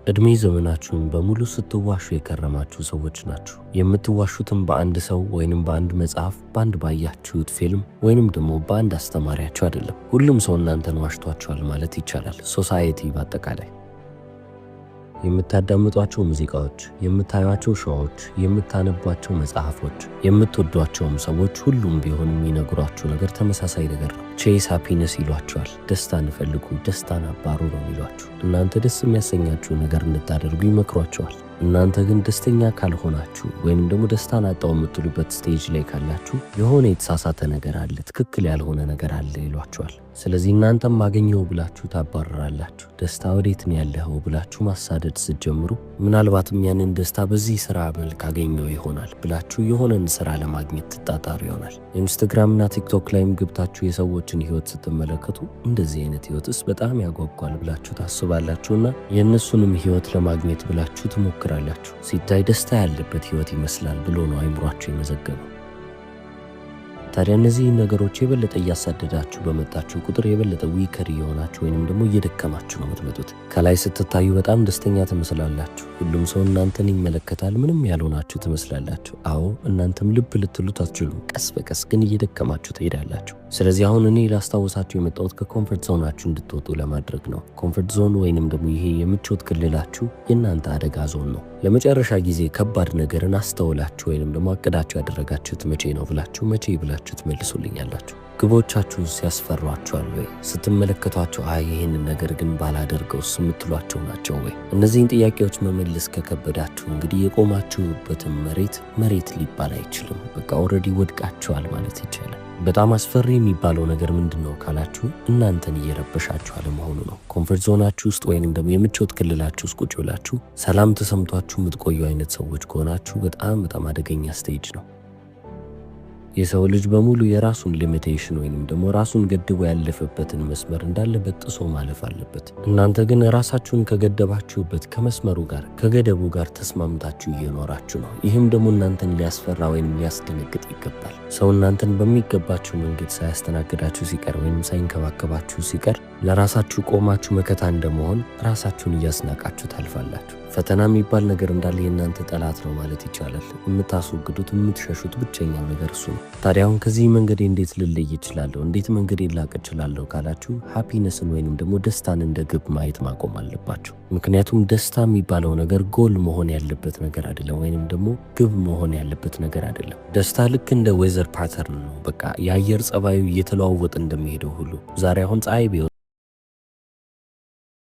እድሜ ዘመናችሁን በሙሉ ስትዋሹ የከረማችሁ ሰዎች ናችሁ። የምትዋሹትም በአንድ ሰው ወይንም በአንድ መጽሐፍ፣ በአንድ ባያችሁት ፊልም ወይንም ደግሞ በአንድ አስተማሪያችሁ አይደለም። ሁሉም ሰው እናንተን ዋሽቷችኋል ማለት ይቻላል። ሶሳይቲ በአጠቃላይ የምታዳምጧቸው ሙዚቃዎች፣ የምታዩቸው ሾዎች፣ የምታነቧቸው መጽሐፎች፣ የምትወዷቸውም ሰዎች ሁሉም ቢሆን የሚነግሯችሁ ነገር ተመሳሳይ ነገር ነው። ቼስ ሃፒነስ ይሏቸዋል። ደስታን ፈልጉ፣ ደስታን አባሩ ነው ይሏችሁ። እናንተ ደስ የሚያሰኛችሁ ነገር እንድታደርጉ ይመክሯቸዋል። እናንተ ግን ደስተኛ ካልሆናችሁ ወይንም ደግሞ ደስታን አጣው የምትሉበት ስቴጅ ላይ ካላችሁ የሆነ የተሳሳተ ነገር አለ፣ ትክክል ያልሆነ ነገር አለ ይሏችኋል። ስለዚህ እናንተም ማገኘው ብላችሁ ታባረራላችሁ። ደስታ ወዴት ነው ያለኸው ብላችሁ ማሳደድ ስትጀምሩ ምናልባትም ያንን ደስታ በዚህ ስራ መልክ አገኘው ይሆናል ብላችሁ የሆነን ስራ ለማግኘት ትጣጣሩ ይሆናል። ኢንስታግራም እና ቲክቶክ ላይም ገብታችሁ የሰዎችን ህይወት ስትመለከቱ እንደዚህ አይነት ህይወትስ በጣም ያጓጓል ብላችሁ ታስባላችሁና የእነሱንም ህይወት ለማግኘት ብላችሁ ትሞክራላችሁ። ሲታይ ደስታ ያለበት ህይወት ይመስላል ብሎ ነው አይምሯችሁ የመዘገበው። ታዲያ እነዚህ ነገሮች የበለጠ እያሳደዳችሁ በመጣችሁ ቁጥር የበለጠ ዊከር እየሆናችሁ ወይንም ደግሞ እየደከማችሁ ነው የምትመጡት። ከላይ ስትታዩ በጣም ደስተኛ ትመስላላችሁ። ሁሉም ሰው እናንተን ይመለከታል። ምንም ያልሆናችሁ ትመስላላችሁ። አዎ እናንተም ልብ ልትሉት አትችሉም። ቀስ በቀስ ግን እየደከማችሁ ትሄዳላችሁ። ስለዚህ አሁን እኔ ላስታውሳችሁ የመጣሁት ከኮምፈርት ዞናችሁ እንድትወጡ ለማድረግ ነው። ኮምፈርት ዞን ወይንም ደግሞ ይሄ የምቾት ክልላችሁ የእናንተ አደጋ ዞን ነው። ለመጨረሻ ጊዜ ከባድ ነገርን አስተውላችሁ ወይንም ደግሞ አቅዳችሁ ያደረጋችሁት መቼ ነው ብላችሁ መቼ ብላችሁ ትመልሱልኛላችሁ? ግቦቻችሁ ሲያስፈሯችኋል ወይ? ስትመለከቷቸው ይህንን ነገር ግን ባላደርገውስ የምትሏቸው ናቸው ወይ? እነዚህን ጥያቄዎች መመለስ ከከበዳችሁ እንግዲህ የቆማችሁበትን መሬት ሊባል አይችልም። በቃ ኦልሬዲ ወድቃችኋል ማለት ይቻላል። በጣም አስፈሪ የሚባለው ነገር ምንድን ነው ካላችሁ እናንተን እየረበሻችሁ አለመሆኑ ነው። ኮምፈርት ዞናችሁ ውስጥ ወይንም ደግሞ የምቾት ክልላችሁ ውስጥ ቁጭ ብላችሁ ሰላም ተሰምቷችሁ የምትቆዩ አይነት ሰዎች ከሆናችሁ በጣም አደገኛ ስቴጅ ነው። የሰው ልጅ በሙሉ የራሱን ሊሚቴሽን ወይንም ደግሞ ራሱን ገድቦ ያለፈበትን መስመር እንዳለ በጥሶ ማለፍ አለበት። እናንተ ግን ራሳችሁን ከገደባችሁበት ከመስመሩ ጋር ከገደቡ ጋር ተስማምታችሁ እየኖራችሁ ነው። ይህም ደግሞ እናንተን ሊያስፈራ ወይም ሊያስደነግጥ ይገባል። ሰው እናንተን በሚገባችሁ መንገድ ሳያስተናግዳችሁ ሲቀር ወይም ሳይንከባከባችሁ ሲቀር ለራሳችሁ ቆማችሁ መከታ እንደመሆን ራሳችሁን እያስናቃችሁ ታልፋላችሁ። ፈተና የሚባል ነገር እንዳለ የእናንተ ጠላት ነው ማለት ይቻላል። የምታስወግዱት የምትሸሹት ብቸኛው ነገር እሱ ነው። ታዲያ አሁን ከዚህ መንገዴ እንዴት ልለይ እችላለሁ? እንዴት መንገዴን ላቅ እችላለሁ ካላችሁ ሃፒነስን ወይንም ደግሞ ደስታን እንደ ግብ ማየት ማቆም አለባችሁ። ምክንያቱም ደስታ የሚባለው ነገር ጎል መሆን ያለበት ነገር አይደለም፣ ወይንም ደግሞ ግብ መሆን ያለበት ነገር አይደለም። ደስታ ልክ እንደ ዌዘር ፓተርን ነው። በቃ የአየር ጸባዩ እየተለዋወጠ እንደሚሄደው ሁሉ ዛሬ አሁን ፀሐይ ቢሆን